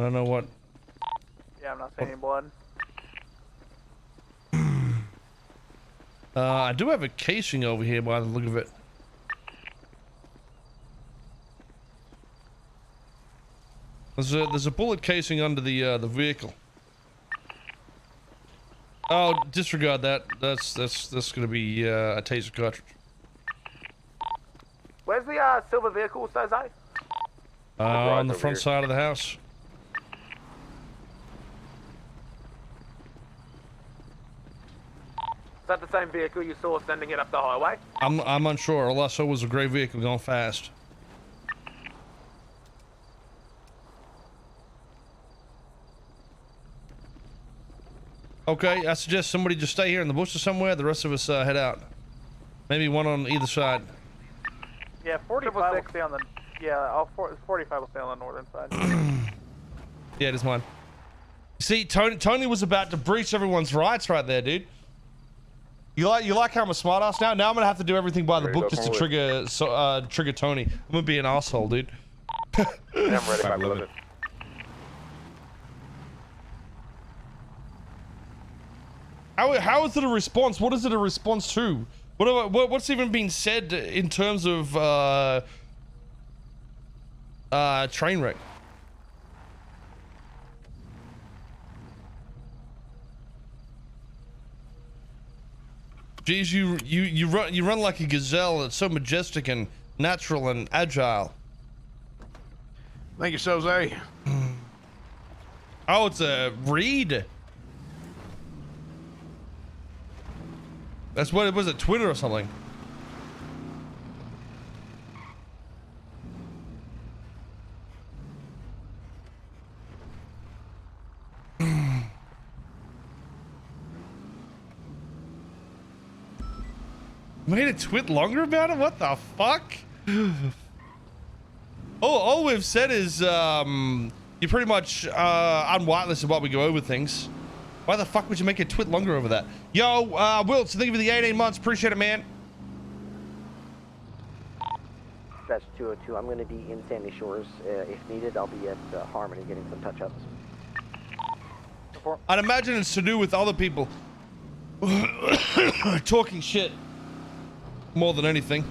I don't know what. Yeah, I'm not seeing any blood. I do have a casing over here by the look of it. There's a bullet casing under the vehicle. Oh, disregard that. That's gonna be a taser cartridge. Where's the silver vehicle, Soze? On the front side of the house. Is that the same vehicle you saw sending it up the highway? I'm unsure. All I saw was a gray vehicle going fast. Okay, I suggest somebody just stay here in the bushes somewhere. The rest of us head out. Maybe one on either side. Yeah, 45 will stay on the. Yeah, 45 will stay on the northern side. Yeah, it is mine. See, Tony was about to breach everyone's rights right there, dude. You like how I'm a smartass now? Now I'm gonna have to do everything by the book just to trigger Tony. I'm gonna be an asshole, dude. Yeah, I'm ready, I love it. How is it a response? What is it a response to? What's even been said in terms of train wreck? Geez, you run like a gazelle. It's so majestic and natural and agile. Thank you, Soze. Oh, it's a reed. That's what it was, at Twitter or something. Made a twit longer about it? What the fuck? All we've said is you're pretty much unwhitelisted while we go over things. Why the fuck would you make a twit longer over that? Yo, Will, so thank you for the 18 months. Appreciate it, man. That's 202. I'm going to be in Sandy Shores. If needed, I'll be at Harmony getting some touch-ups. I'd imagine it's to do with other people talking shit more than anything.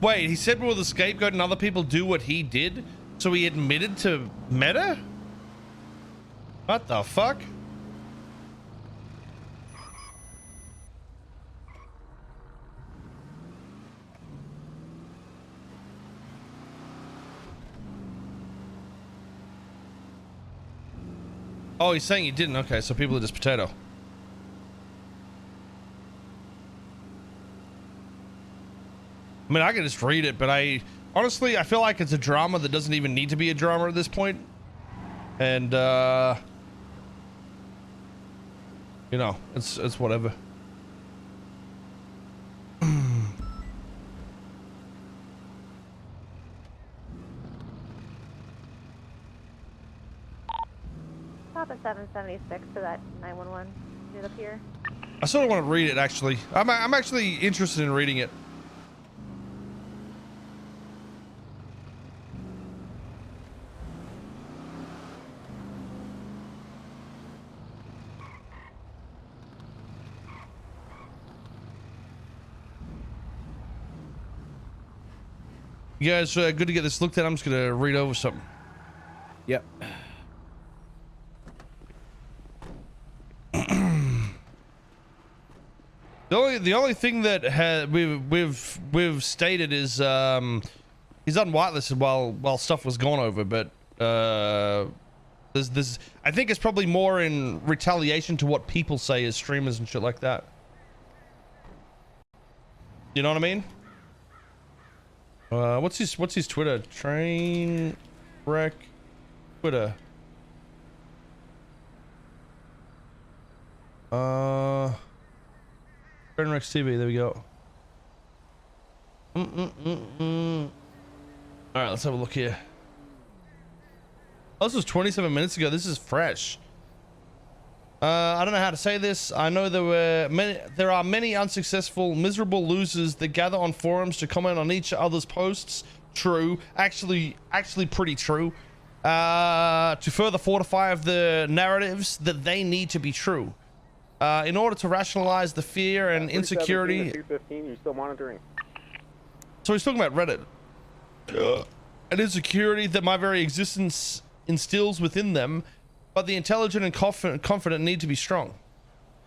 Wait, he said we were the scapegoat and other people do what he did? So he admitted to meta? What the fuck? Oh, he's saying he didn't. Okay, so people are just potato. I mean, I can just read it, but honestly, I feel like it's a drama that doesn't even need to be a drama at this point. And, you know, it's whatever. Papa 776 to that 911 unit up here. I sort of want to read it, actually. I'm actually interested in reading it. You guys good to get this looked at? I'm just gonna read over something. Yep. The only thing that we've stated is he's unwhitelisted while stuff was gone over, but there's I think it's probably more in retaliation to what people say as streamers and shit like that. You know what I mean? What's his Twitter? Train wreck Twitter. Rex TV, there we go. All right, let's have a look here. Oh, this was 27 minutes ago. This is fresh. I don't know how to say this. I know there are many unsuccessful, miserable losers that gather on forums to comment on each other's posts. True, actually pretty true. To further fortify the narratives that they need to be true. In order to rationalize the fear and insecurity. 215, you still monitoring? So he's talking about Reddit. An insecurity that my very existence instills within them, but the intelligent and confident need to be strong.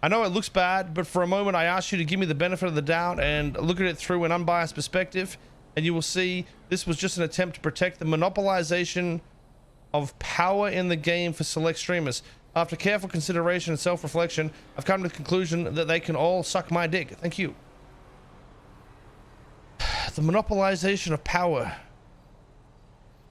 I know it looks bad, but for a moment I ask you to give me the benefit of the doubt and look at it through an unbiased perspective, and you will see this was just an attempt to protect the monopolization of power in the game for select streamers. After careful consideration and self-reflection, I've come to the conclusion that they can all suck my dick. Thank you. The monopolization of power.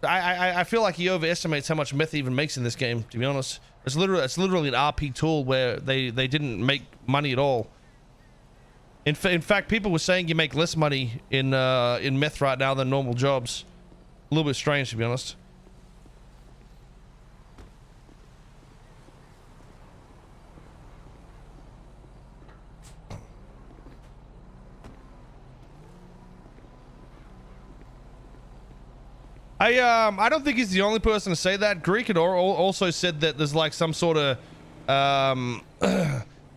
I feel like he overestimates how much meth he even makes in this game, to be honest. It's literally an RP tool where they didn't make money at all. In fact, people were saying you make less money in meth right now than normal jobs. A little bit strange, to be honest. I don't think he's the only person to say that. Greek had also said that there's like some sort of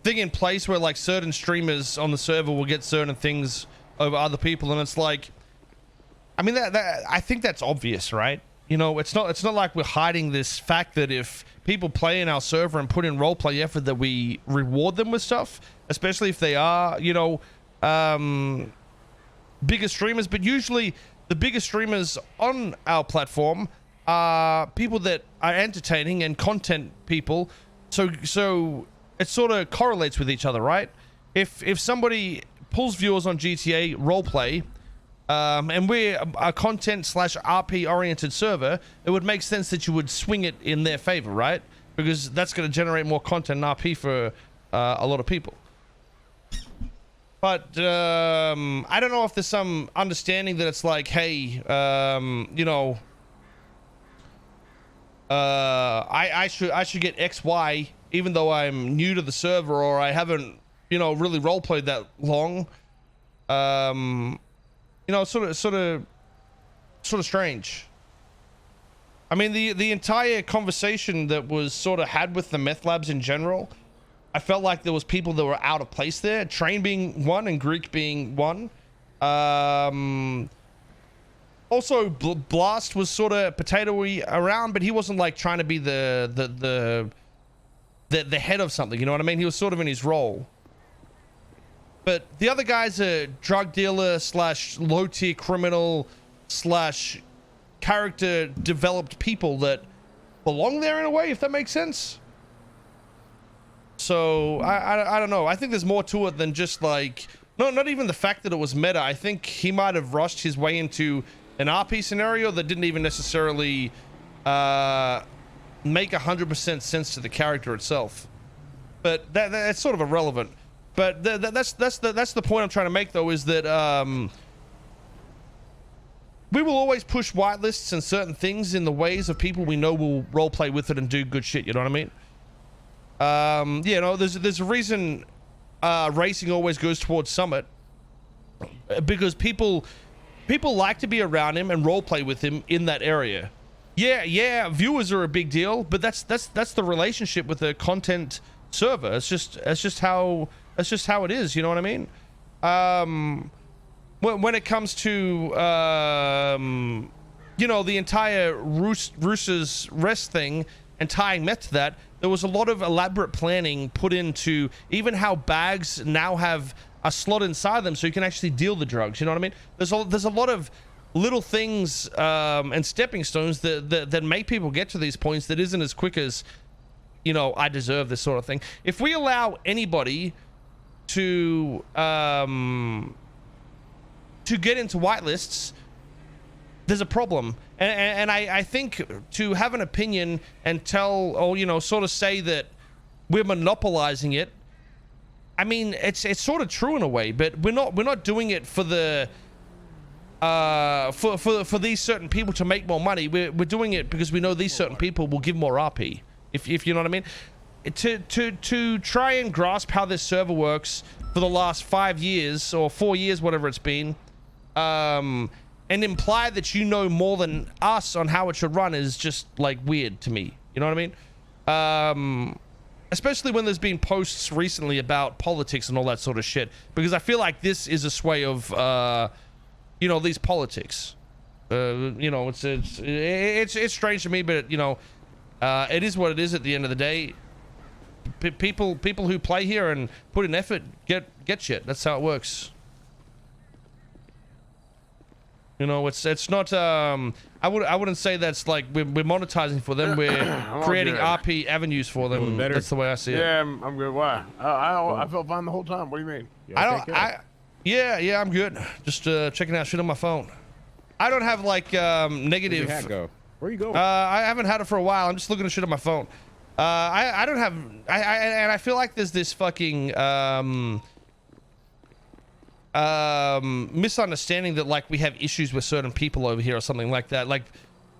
thing in place where like certain streamers on the server will get certain things over other people, and it's like, I mean, that I think that's obvious, right? You know, it's not like we're hiding this fact that if people play in our server and put in roleplay effort, that we reward them with stuff, especially if they are, you know, bigger streamers. But usually the biggest streamers on our platform are people that are entertaining and content people, so it sort of correlates with each other, right? If somebody pulls viewers on GTA roleplay, and we're a content / RP oriented server, it would make sense that you would swing it in their favor, right? Because that's going to generate more content and RP for a lot of people. But I don't know if there's some understanding that it's like, hey, you know, I should get XY even though I'm new to the server or I haven't, you know, really roleplayed that long. You know, sort of strange. I mean, the entire conversation that was sort of had with the meth labs in general, I felt like there was people that were out of place there. Train being one and Greek being one. Also, Blast was sort of potatoey around, but he wasn't like trying to be the head of something. You know what I mean? He was sort of in his role. But the other guy's a drug dealer / low tier criminal / character developed people that belong there in a way, if that makes sense. So I don't know. I think there's more to it than just like, not even the fact that it was meta. I think he might have rushed his way into an RP scenario that didn't even necessarily make 100% sense to the character itself. But that's sort of irrelevant. But that's the point I'm trying to make, though, is that we will always push whitelists and certain things in the ways of people we know will roleplay with it and do good shit. You know what I mean? You know, there's a reason racing always goes towards Summit, because people like to be around him and roleplay with him in that area. Yeah, viewers are a big deal, but that's the relationship with the content server. It's just how it is. You know what I mean? When it comes to you know, the entire Roosters Rest thing and tying meth to that, there was a lot of elaborate planning put into even how bags now have a slot inside them so you can actually deal the drugs. You know what I mean? There's a lot of little things and stepping stones that make people get to these points that isn't as quick as, you know, I deserve this sort of thing. If we allow anybody to get into whitelists, there's a problem. And I think to have an opinion and tell, or, you know, sort of say that we're monopolizing it, I mean, it's sort of true in a way, but we're not doing it for the for these certain people to make more money. We're doing it because we know these certain people will give more RP. If you know what I mean. To try and grasp how this server works for the last 5 years or 4 years, whatever it's been, and imply that you know more than us on how it should run is just like weird to me. You know what I mean? Especially when there's been posts recently about politics and all that sort of shit, because I feel like this is a sway of you know, these politics. You know, it's strange to me, but you know, it is what it is at the end of the day. People who play here and put in effort get shit. That's how it works. You know, it's not I wouldn't say that's like we're monetizing for them. We're creating RP avenues for them. That's the way I see it. Yeah, I'm good. Why? I felt fine the whole time. What do you mean? Yeah, I'm good. Just checking out shit on my phone. I don't have like negative. Where'd your hat go? Where you go? I haven't had it for a while. I'm just looking at shit on my phone. I don't have. And I feel like there's this fucking misunderstanding that like we have issues with certain people over here or something like that. Like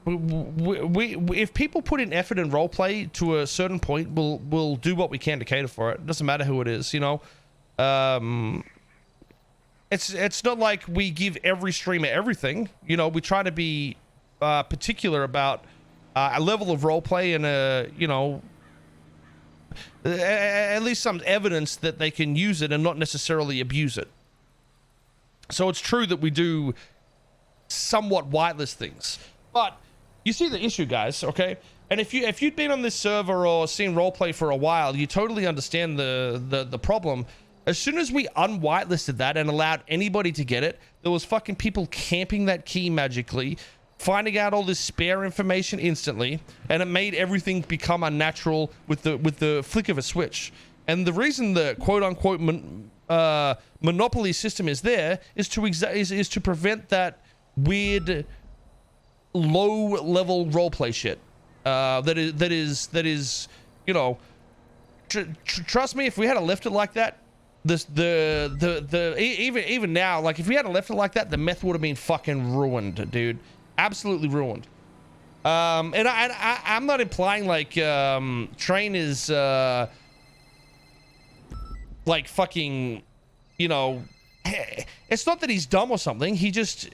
we if people put in effort and roleplay to a certain point, we'll do what we can to cater for it. It doesn't matter who it is, you know. It's not like we give every streamer everything. You know, we try to be particular about a level of roleplay and you know, at least some evidence that they can use it and not necessarily abuse it. So it's true that we do somewhat whitelist things, but you see the issue, guys. Okay, and if you'd been on this server or seen roleplay for a while, you totally understand the problem. As soon as we unwhitelisted that and allowed anybody to get it, there was fucking people camping that key magically, finding out all this spare information instantly, and it made everything become unnatural with the flick of a switch. And the reason the quote-unquote monopoly system is there is to prevent that weird low-level roleplay shit. That is you know, trust me, if we had left it like that, even now, like if we had left it like that, the meth would have been fucking ruined, dude. Absolutely ruined. And I'm not implying like Train is like fucking, you know, it's not that he's dumb or something. He just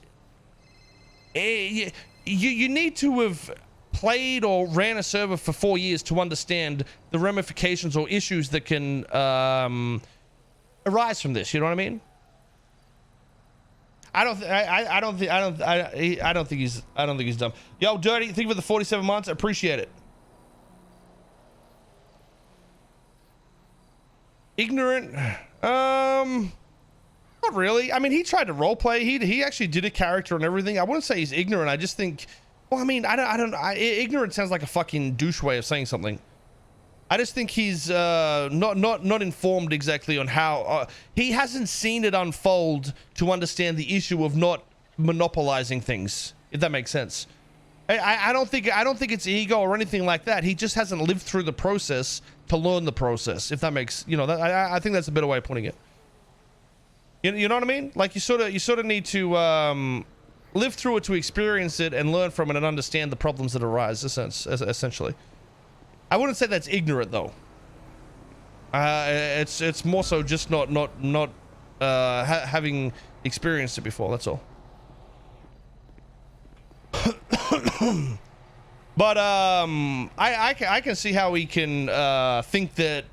you need to have played or ran a server for 4 years to understand the ramifications or issues that can arise from this. You know what I mean? I don't think he's dumb. Yo, Dirty, thank you for the 47 months. I appreciate it. Ignorant? Not really. I mean, he tried to roleplay. He actually did a character and everything. I wouldn't say he's ignorant. I just think, well, I mean, ignorant sounds like a fucking douche way of saying something. I just think he's not informed exactly on how he hasn't seen it unfold to understand the issue of not monopolizing things, if that makes sense. I don't think it's ego or anything like that. He just hasn't lived through the process to learn the process, if that makes, you know, I think that's a better way of putting it. You know what I mean? Like you sort of need to live through it to experience it and learn from it and understand the problems that arise, essentially. I wouldn't say that's ignorant though. It's more so just not having experienced it before. That's all. But I can see how we can think that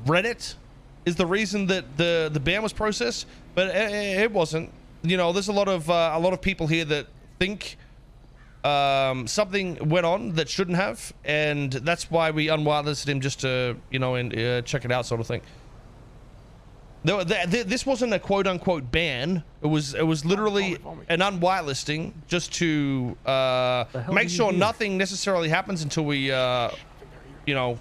Reddit is the reason that the ban was processed, but it wasn't. You know, there's a lot of people here that think something went on that shouldn't have, and that's why we unwhitelisted him, just to, you know, and check it out, sort of thing. This wasn't a quote-unquote ban. It was literally an unwhitelisting, just to make sure nothing necessarily happens until we, you know,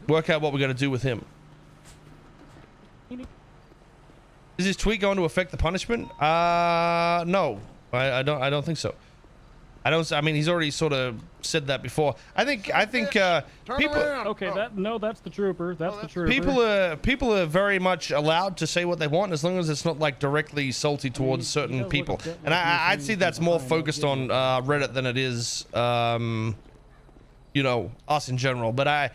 work out what we're gonna do with him. Is this tweet going to affect the punishment? No, I don't think so. I mean, he's already sort of said that before. I think people. Around. Okay, that's the trooper. That's the trooper. People are very much allowed to say what they want as long as it's not like directly salty towards certain people. And I'd say that's more focused on Reddit than it is, you know, us in general. But I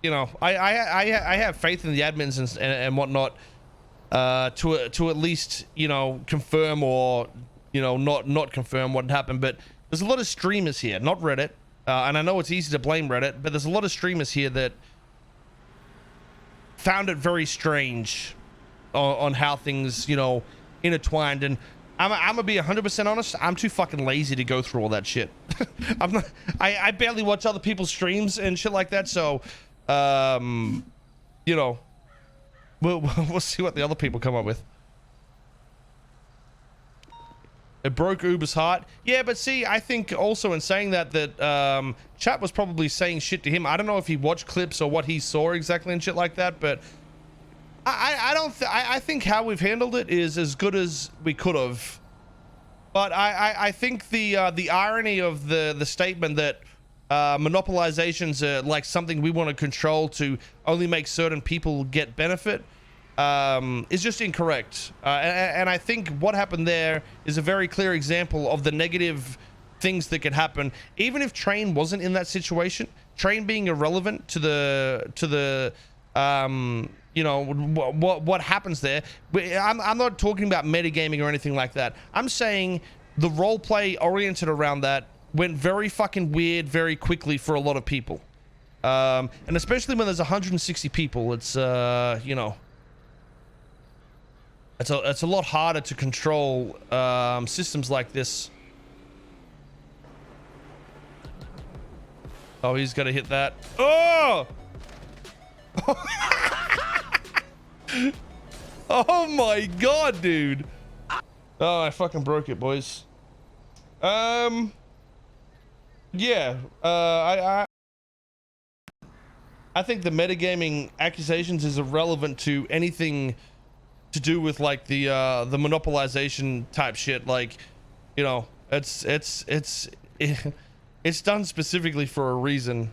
you know, I have faith in the admins and whatnot to at least, you know, confirm or, you know, not confirm what happened. But there's a lot of streamers here, not Reddit, and I know it's easy to blame Reddit, but there's a lot of streamers here that found it very strange on how things, you know, intertwined. And I'm gonna be 100% honest, I'm too fucking lazy to go through all that shit. I barely watch other people's streams and shit like that, so you know, we'll see what the other people come up with. It broke Uber's heart. Yeah, but see, I think also in saying that chat was probably saying shit to him. I don't know if he watched clips or what he saw exactly and shit like that, but I think how we've handled it is as good as we could have. But I think the irony of the statement that monopolizations are like something we want to control to only make certain people get benefit is just incorrect. And I think what happened there is a very clear example of the negative things that could happen. Even if Train wasn't in that situation, Train being irrelevant to the you know, what happens there. I'm not talking about metagaming or anything like that. I'm saying the role play oriented around that went very fucking weird very quickly for a lot of people. And especially when there's 160 people, it's you know, it's a lot harder to control systems like this. Oh, he's got to hit that. Oh! Oh my god, dude. Oh, I fucking broke it, boys. Yeah, I think the metagaming accusations is irrelevant to anything to do with like the monopolization type shit. Like, you know, it's done specifically for a reason.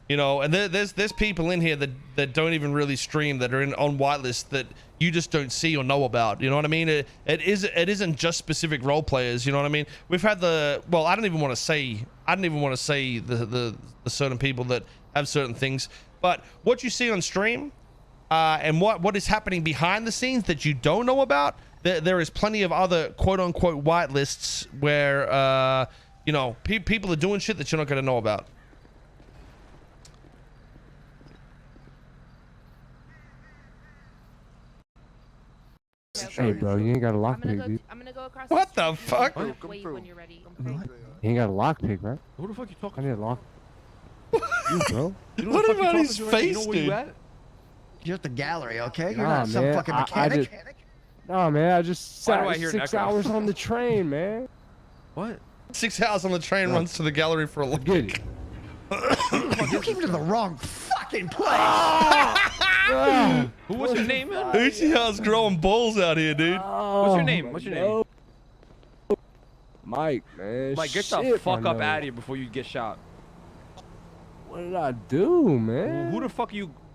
You know, and there's people in here that don't even really stream, that are on whitelist that you just don't see or know about. You know what I mean? It isn't just specific role players. You know what I mean? We've had well, I don't even want to say the certain people that have certain things, but what you see on stream and what is happening behind the scenes that you don't know about, there is plenty of other quote unquote whitelists where you know, people are doing shit that you're not going to know about. Hey, bro, you ain't got a lockpick, dude. I'm gonna go across. What the fuck? Wait when you're ready. You ain't got a lockpick, right? Who the fuck you talking I need a lock. You, bro. What about his face, dude? You're at the gallery, okay? You're Nah, not some man, fucking I mechanic. Nah, man, I just Why sat do I hear an 6 echo? hours on the train, man. What? 6 hours on the train runs to the gallery for a look. Get it. You came to the wrong fucking place. Who was your name, man? Uchiha's growing balls out here, dude. What's your name? What's your name? Mike, man. Mike, get the Shit, fuck my up man. out of here before you get shot. What did I do, man? Who the fuck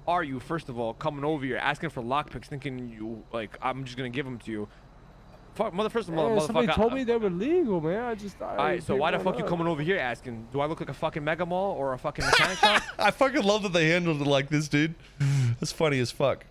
are you, first of all, coming over here asking for lockpicks, thinking you, like, I'm just gonna give them to you? Fuck, Man, somebody told me they were legal, man. I just thought. Alright, so why the fuck you coming over here asking? Do I look like a fucking mega mall or a fucking mechanic shop? I fucking love that they handled it like this, dude. That's funny as fuck.